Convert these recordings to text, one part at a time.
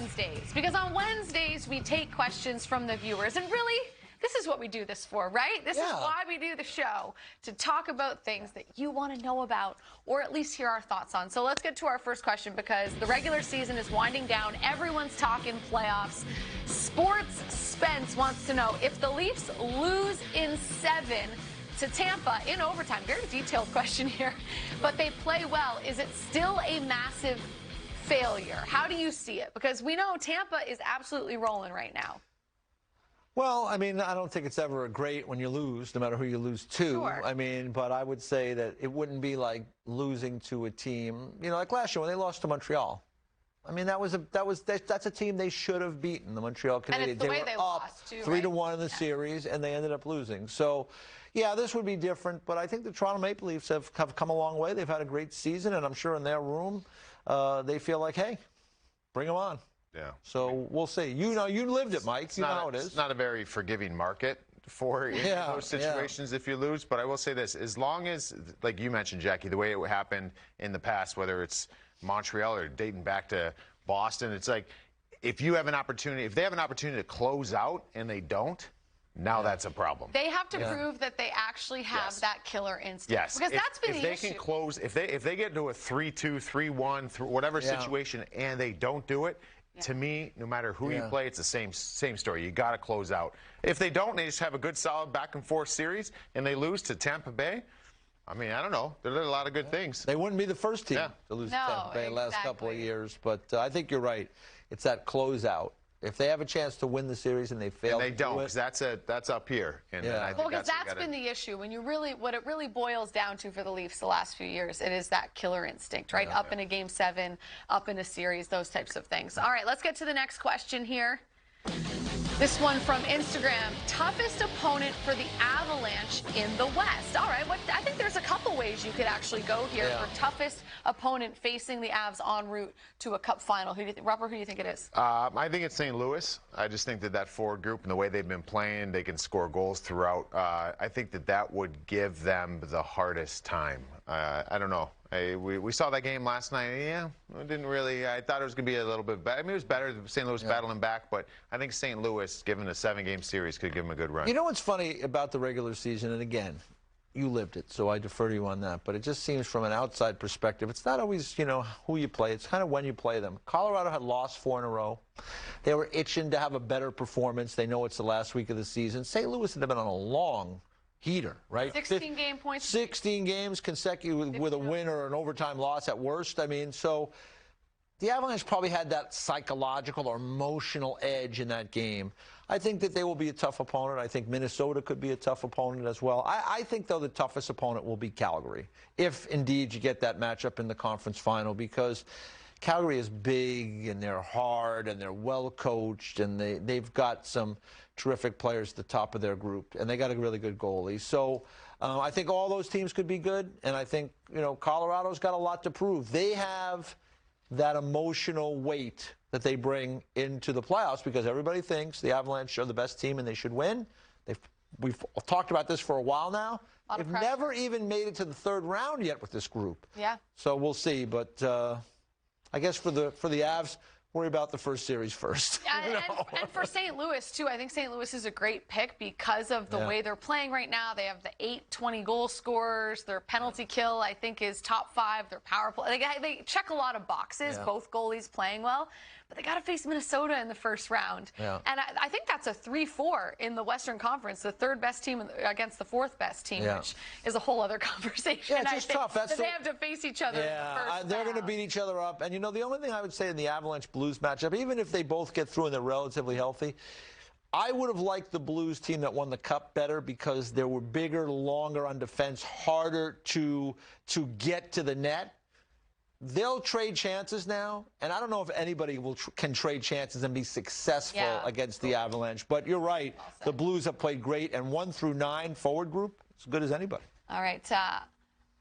Wednesdays, because on Wednesdays we take questions from the viewers, and really, this is what we do this for, right? This is why we do the show, to talk about things that you want to know about, or at least hear our thoughts on. So let's get to our first question, because the regular season is winding down. Everyone's talking playoffs. Sports Spence wants to know, if the Leafs lose in 7 to Tampa in overtime, very detailed question here, but they play well, is it still a massive failure? How do you see it? Because we know Tampa is absolutely rolling right now. Well, I mean, I don't think it's ever great when you lose, no matter who you lose to. Sure. I mean, but I would say that it wouldn't be like losing to a team, you know, like last year when they lost to Montreal. I mean, that's a team they should have beaten, the Montreal Canadiens. And it's the way they were up lost, too, 3-1 in the series, and they ended up losing. So, yeah, this would be different, but I think the Toronto Maple Leafs have come a long way. They've had a great season, and I'm sure in their room they feel like, hey, bring them on. Yeah. So we'll see. You know, you lived it, Mike. You know how it is. It's not a very forgiving market for those situations if you lose. But I will say this: as long as, like you mentioned, Jackie, the way it happened in the past, whether it's Montreal or dating back to Boston, it's like if you have an opportunity, if they have an opportunity to close out and they don't, now that's a problem. They have to prove that they actually have that killer instinct. Yes. Because that's been the issue. If they can close, if they get into a 3-2, 3-1, whatever situation, and they don't do it. To me, no matter who you play, it's the same story. You got to close out. If they don't, they just have a good, solid back-and-forth series, and they lose to Tampa Bay. I mean, I don't know. There are a lot of good things. They wouldn't be the first team to lose to Tampa Bay the last couple of years. But I think you're right. It's that closeout. If they have a chance to win the series and they fail, and they don't, because that's up here. And I think because that's been the issue. When you what it really boils down to for the Leafs the last few years, it is that killer instinct, right? Up in a Game 7, up in a series, those types of things. All right, let's get to the next question here. This one from Instagram. Toughest opponent for the Avalanche in the West. All right, I think there's a couple ways you could actually go here for toughest opponent facing the Avs en route to a Cup final. Who do you think, Rupper, who do you think it is? I think it's St. Louis. I just think that forward group and the way they've been playing, they can score goals throughout. I think that would give them the hardest time. I don't know. We saw that game last night. Yeah, it didn't really. I thought it was going to be a little bit better. I mean, it was better. St. Louis battling back, but I think St. Louis, given a 7-game series, could give them a good run. You know what's funny about the regular season, and again, you lived it, so I defer to you on that, but it just seems from an outside perspective, it's not always, you know, who you play. It's kind of when you play them. Colorado had lost 4 in a row. They were itching to have a better performance. They know it's the last week of the season. St. Louis had been on a long heater, right? 16 game points. 16 games consecutive with a win or an overtime loss at worst. I mean, so the Avalanche probably had that psychological or emotional edge in that game. I think that they will be a tough opponent. I think Minnesota could be a tough opponent as well. I think, though, the toughest opponent will be Calgary, if indeed you get that matchup in the conference final, because Calgary is big and they're hard and they're well coached and they've got some terrific players at the top of their group, and they got a really good goalie. So I think all those teams could be good, and I think, you know, Colorado's got a lot to prove. They have that emotional weight that they bring into the playoffs because everybody thinks the Avalanche are the best team and they should win. We've talked about this for a while now. They've never even made it to the 3rd round yet with this group. Yeah. So we'll see, but I guess for the Avs, worry about the first series first. Yeah, and for St. Louis, too, I think St. Louis is a great pick because of the way they're playing right now. They have the 8-20 goal scorers. Their penalty kill, I think, is top 5. Their power play. They check a lot of boxes, both goalies playing well. But they got to face Minnesota in the first round. Yeah. And I think that's a 3-4 in the Western Conference, the 3rd best team against the 4th best team, which is a whole other conversation. Yeah, it's just tough. They have to face each other in the first they're going to beat each other up. And, you know, the only thing I would say in the Avalanche Blues matchup, even if they both get through and they're relatively healthy, I would have liked the Blues team that won the Cup better because they were bigger, longer on defense, harder to get to the net. They'll trade chances now, and I don't know if anybody can trade chances and be successful against the Avalanche. But you're right. The Blues have played great, and 1 through 9 forward group, as good as anybody. All right. That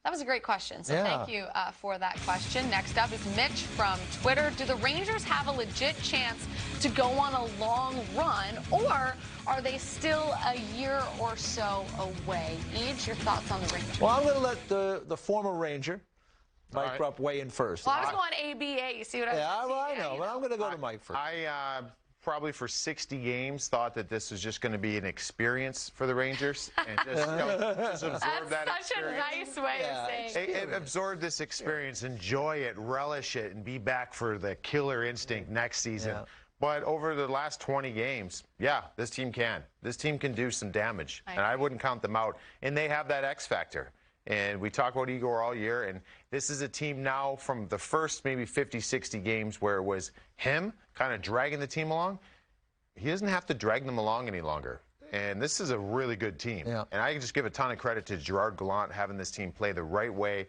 was a great question, so thank you for that question. Next up is Mitch from Twitter. Do the Rangers have a legit chance to go on a long run, or are they still a year or so away? Each, your thoughts on the Rangers? Well, I'm going to let the former Ranger Mike Rupp way in first. Well, I was going ABA. You see what I mean? Yeah, well, I know, but I'm going to go to Mike first. I probably for 60 games thought that this was just going to be an experience for the Rangers and just absorb that That's such experience. a nice way of saying it. Absorb this experience, enjoy it, relish it, and be back for the killer instinct next season. Yeah. But over the last 20 games, yeah, this team can. This team can do some damage, and I wouldn't count them out. And they have that X factor. And we talk about Igor all year, and this is a team now from the first maybe 50, 60 games where it was him kind of dragging the team along. He doesn't have to drag them along any longer. And this is a really good team. Yeah. And I can just give a ton of credit to Gerard Gallant having this team play the right way,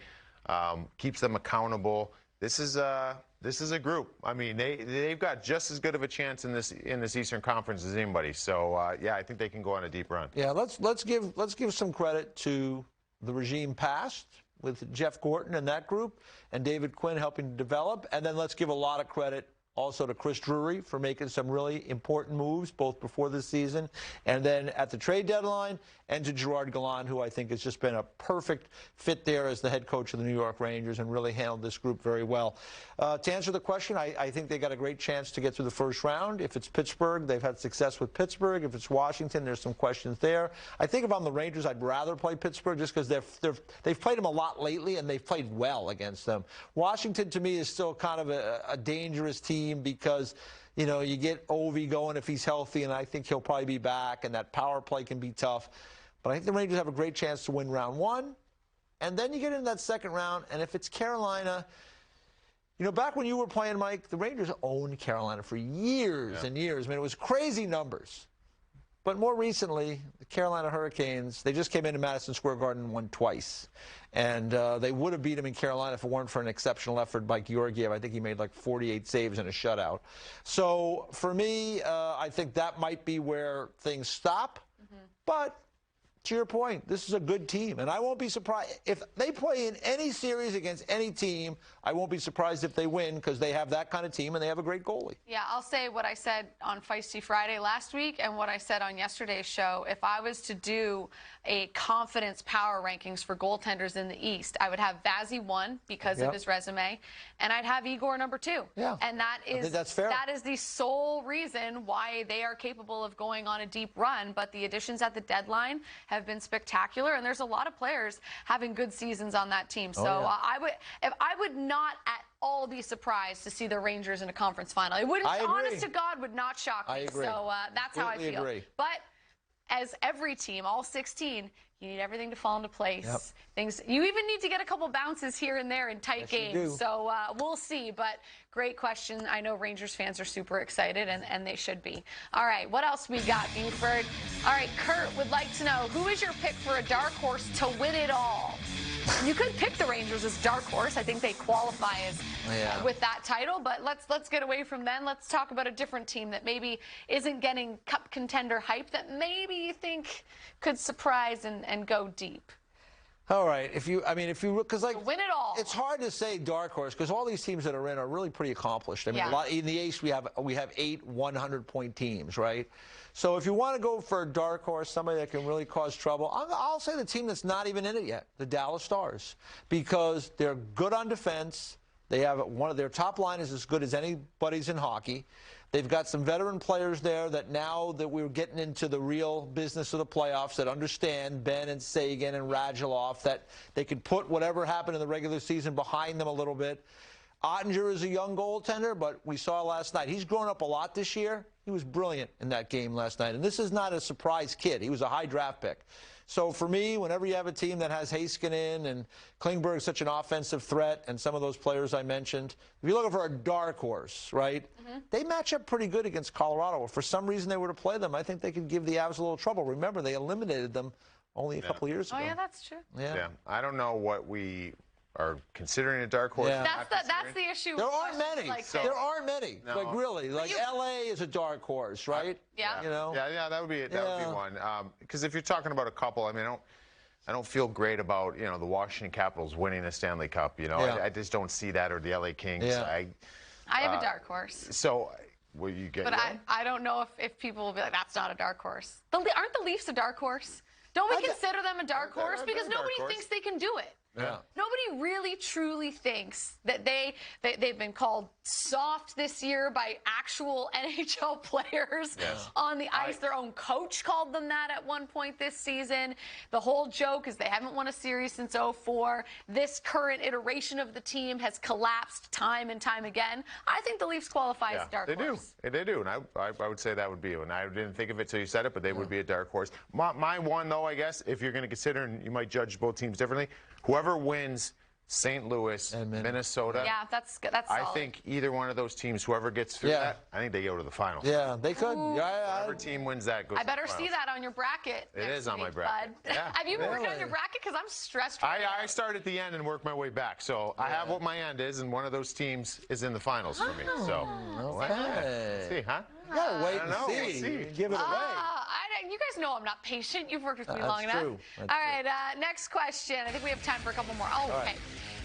keeps them accountable. This is a group. I mean, they've got just as good of a chance in this Eastern Conference as anybody. So yeah, I think they can go on a deep run. Yeah, let's give some credit to the regime past with Jeff Gorton and that group, and David Quinn helping to develop, and then let's give a lot of credit also to Chris Drury for making some really important moves, both before this season and then at the trade deadline, and to Gerard Gallant, who I think has just been a perfect fit there as the head coach of the New York Rangers and really handled this group very well. To answer the question, I think they got a great chance to get through the first round. If it's Pittsburgh, they've had success with Pittsburgh. If it's Washington, there's some questions there. I think if I'm the Rangers, I'd rather play Pittsburgh just because they've played them a lot lately and they've played well against them. Washington, to me, is still kind of a dangerous team because, you know, you get Ovi going if he's healthy, and I think he'll probably be back, and that power play can be tough. But I think the Rangers have a great chance to win round one, and then you get into that second round, and if it's Carolina, you know, back when you were playing, Mike, the Rangers owned Carolina for years and years. I mean, it was crazy numbers. But more recently, the Carolina Hurricanes, they just came into Madison Square Garden and won twice. And they would have beat them in Carolina if it weren't for an exceptional effort by Georgiev. I think he made like 48 saves in a shutout. So for me, I think that might be where things stop. But to your point, this is a good team, and I won't be surprised if they play in any series against any team. I won't be surprised if they win because they have that kind of team and they have a great goalie. Yeah, I'll say what I said on Feisty Friday last week and what I said on yesterday's show. If I was to do a confidence power rankings for goaltenders in the East, I would have Vazzy 1 because of his resume, and I'd have Igor number 2. Yeah, and I think that's fair. that is the sole reason why they are capable of going on a deep run. But the additions at the deadline have been spectacular, and there's a lot of players having good seasons on that team. So I would not at all be surprised to see the Rangers in a conference final. It wouldn't, honest to God, would not shock me. I agree. So that's how I feel. Agree. But as every team, all 16, you need everything to fall into place. You even need to get a couple bounces here and there in tight games. So we'll see. But great question. I know Rangers fans are super excited, and they should be. All right, what else we got, Buford? All right, Kurt would like to know, who is your pick for a dark horse to win it all? You could pick the Rangers as dark horse. I think they qualify as with that title. But let's get away from them. Let's talk about a different team that maybe isn't getting cup contender hype, that maybe you think could surprise and go deep. All right, because like win it all. It's hard to say dark horse because all these teams that are in are really pretty accomplished. I mean, in the East we have 8 100-point teams, right? So if you want to go for a dark horse, somebody that can really cause trouble, I'll say the team that's not even in it yet, the Dallas Stars, because they're good on defense. They have one of their top line is as good as anybody's in hockey. They've got some veteran players there that now that we're getting into the real business of the playoffs that understand Ben and Sagan and Radulov, that they could put whatever happened in the regular season behind them a little bit. Ottinger is a young goaltender, but we saw last night. He's grown up a lot this year. He was brilliant in that game last night. And this is not a surprise kid. He was a high draft pick. So for me, whenever you have a team that has Heiskanen and Klingberg, such an offensive threat, and some of those players I mentioned, if you're looking for a dark horse, right, they match up pretty good against Colorado. If for some reason they were to play them, I think they could give the Avs a little trouble. Remember, they eliminated them only a couple of years ago. Oh, yeah, that's true. Yeah. I don't know what we are considering a dark horse. That's the issue. There aren't many. There aren't many. No. Like really, like LA is a dark horse, right? Yeah. You know. Yeah, that would be one. Because if you're talking about a couple, I mean, I don't feel great about the Washington Capitals winning the Stanley Cup. I just don't see that, or the LA Kings. Yeah. I have a dark horse. So. Will you get? But I don't know if people will be like, that's not a dark horse. Aren't the Leafs a dark horse? Don't we consider them a dark horse? Because nobody thinks they can do it. Yeah. Nobody really truly thinks that they've been called soft this year by actual NHL players on the ice. Their own coach called them that at one point this season. The whole joke is they haven't won a series since 2004. This current iteration of the team has collapsed time and time again. I think the Leafs qualify as dark horse. They do, and I would say that would be one. I didn't think of it till you said it, but they would be a dark horse. My one, though, I guess, if you're going to consider, and you might judge both teams differently, whoever wins St. Louis and Minnesota. Yeah, that's solid. I think either one of those teams, whoever gets through that, I think they go to the finals. Yeah, they could. Whatever team wins that goes. I better to the see finals. that on your bracket. It is on my bracket. Yeah. Have you been working on your bracket? Because I'm stressed right now. I start at the end and work my way back. So I have what my end is, and one of those teams is in the finals for me. So let's see, huh? Yeah, wait and see. We'll see. Give it away. You guys know I'm not patient. You've worked with me long enough. True. All right, next question. I think we have time for a couple more. Oh, okay.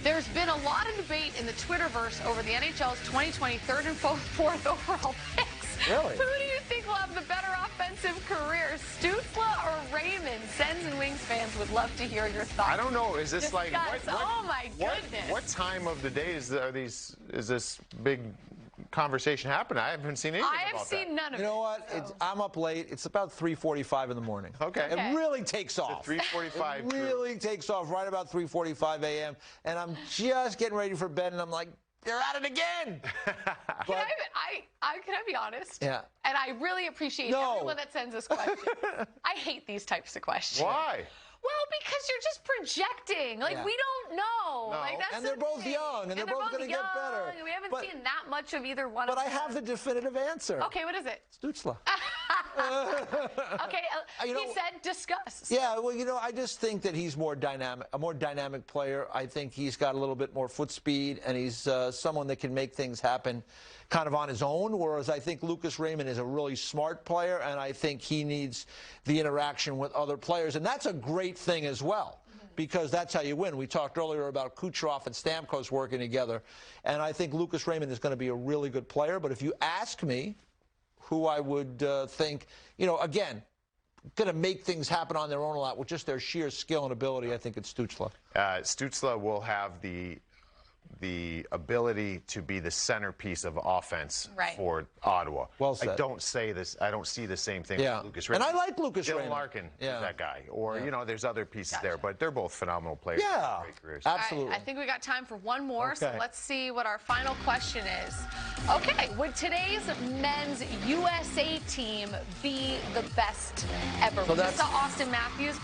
There's been a lot of debate in the Twitterverse over the NHL's 2020 third and fourth overall picks. Really? Who do you think will have the better offensive career, Stützle or Raymond? Sens and Wings fans would love to hear your thoughts. I don't know. Is this Discuss. Oh my goodness. What time of the day is this big conversation happening? I haven't seen anything about that. I have seen none of it. You know what? I'm up late. It's about 3:45 in the morning. Okay. It really takes off. 3:45. It really takes off right about 3:45 a.m. And I'm just getting ready for bed, and I'm like, they're at it again. Can I be honest? Yeah. And I really appreciate everyone that sends us questions. I hate these types of questions. Why? Well, because you're just projecting. Like, we don't know. No. Like, that's And they're both young, and they're both going to get better. We haven't seen that much of either one But of them. I have the definitive answer. Okay, what is it? Stützle. Okay, he said discuss. Yeah, well, I just think that he's a more dynamic player. I think he's got a little bit more foot speed, and he's someone that can make things happen kind of on his own, whereas I think Lucas Raymond is a really smart player, and I think he needs the interaction with other players, and that's a great thing as well, because that's how you win. We talked earlier about Kucherov and Stamkos working together, and I think Lucas Raymond is going to be a really good player, but if you ask me who I would think, again, going to make things happen on their own a lot with just their sheer skill and ability, I think it's Stützle. Stützle will have the ability to be the centerpiece of offense for Ottawa. Well said. I don't see the same thing with Lucas And Raymond. I like Lucas Raymond. Dylan Larkin is that guy. Or, there's other pieces there, but they're both phenomenal players. Yeah, Great careers. absolutely. All right, I think we got time for one more, so Okay. let's see what our final question is. Okay, would today's men's USA team be the best ever? We just saw Austin Matthews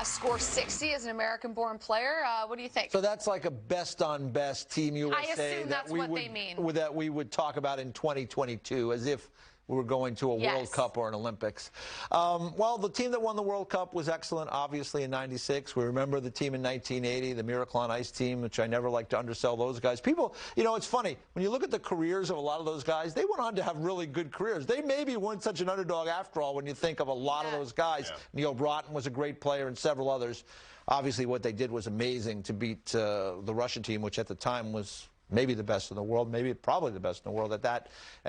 score 60 as an American-born player. What do you think? So that's like a best-on-best Team USA. I assume that's what they mean. That we would talk about in 2022, as if we were going to a World Cup or an Olympics. Well, the team that won the World Cup was excellent, obviously, in '96. We remember the team in 1980, the Miracle on Ice team, which I never like to undersell those guys. People, it's funny. When you look at the careers of a lot of those guys, they went on to have really good careers. They maybe weren't such an underdog after all when you think of a lot of those guys. Neil Broughton was a great player and several others. Obviously, what they did was amazing to beat the Russian team, which at the time was maybe the best in the world, probably the best in the world at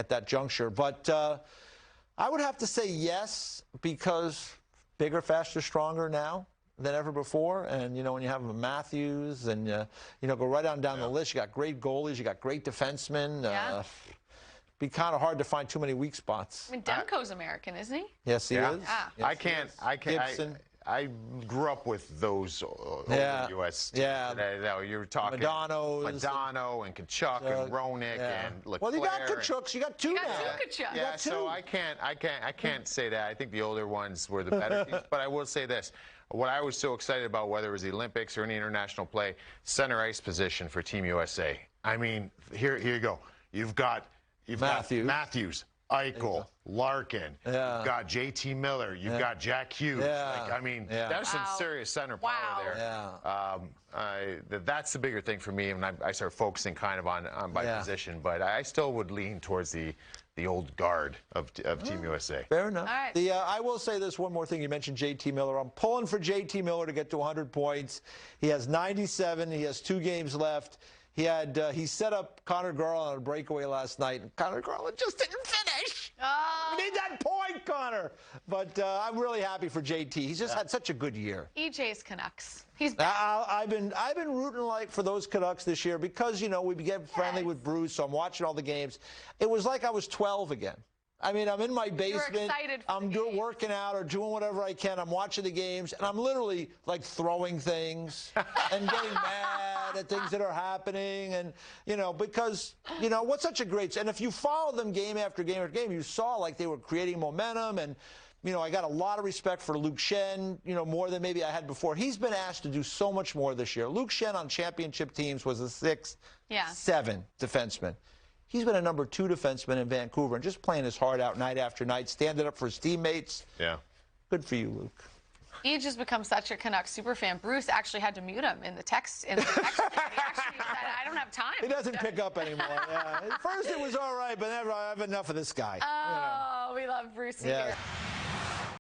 that juncture. But I would have to say yes, because bigger, faster, stronger now than ever before. And, when you have Matthews and, go right on down the list, you got great goalies, you got great defensemen. Be kind of hard to find too many weak spots. I mean, Demko's American, isn't he? Yes, he is. Yes, I can't. Gibson. I grew up with those U.S. teams. You're talking Madonna and Kachuk and Roenick and Leclerc. Well, you got Kachuk. You got two now. Yeah, so I can't say that. I think the older ones were the better teams. But I will say this. What I was so excited about, whether it was the Olympics or any international play, center ice position for Team USA. I mean, here you go. You've got Matthews. Eichel, Larkin, you've got J.T. Miller, you've got Jack Hughes. That's some serious center power there. That's the bigger thing for me, and I start focusing kind of on by position. But I still would lean towards the old guard of Team USA. Fair enough. All right. I will say this one more thing. You mentioned J.T. Miller. I'm pulling for J.T. Miller to get to 100 points. He has 97. He has 2 games left. He set up Connor Garland on a breakaway last night, and Connor Garland just didn't finish. Oh. We need that point, Connor. But I'm really happy for JT. He's just had such a good year. EJ's Canucks. He's back. I've been rooting for those Canucks this year because, we get friendly with Bruce, so I'm watching all the games. It was like I was 12 again. I mean, I'm in my basement. You're excited for I'm working out or doing whatever I can. I'm watching the games, and I'm literally like throwing things and getting mad at things that are happening, and because what's such a great. And if you follow them game after game after game, you saw like they were creating momentum, and I got a lot of respect for Luke Schenn, more than maybe I had before. He's been asked to do so much more this year. Luke Schenn on championship teams was a 6th, 7th defenseman. He's been a number 2 defenseman in Vancouver and just playing his heart out night after night, standing up for his teammates. Yeah. Good for you, Luke. He just become such a Canucks superfan. Bruce actually had to mute him in the text. He actually said, I don't have time. He doesn't pick up anymore. Yeah. At first it was all right, but never, I have enough of this guy. Oh, we love Bruce here.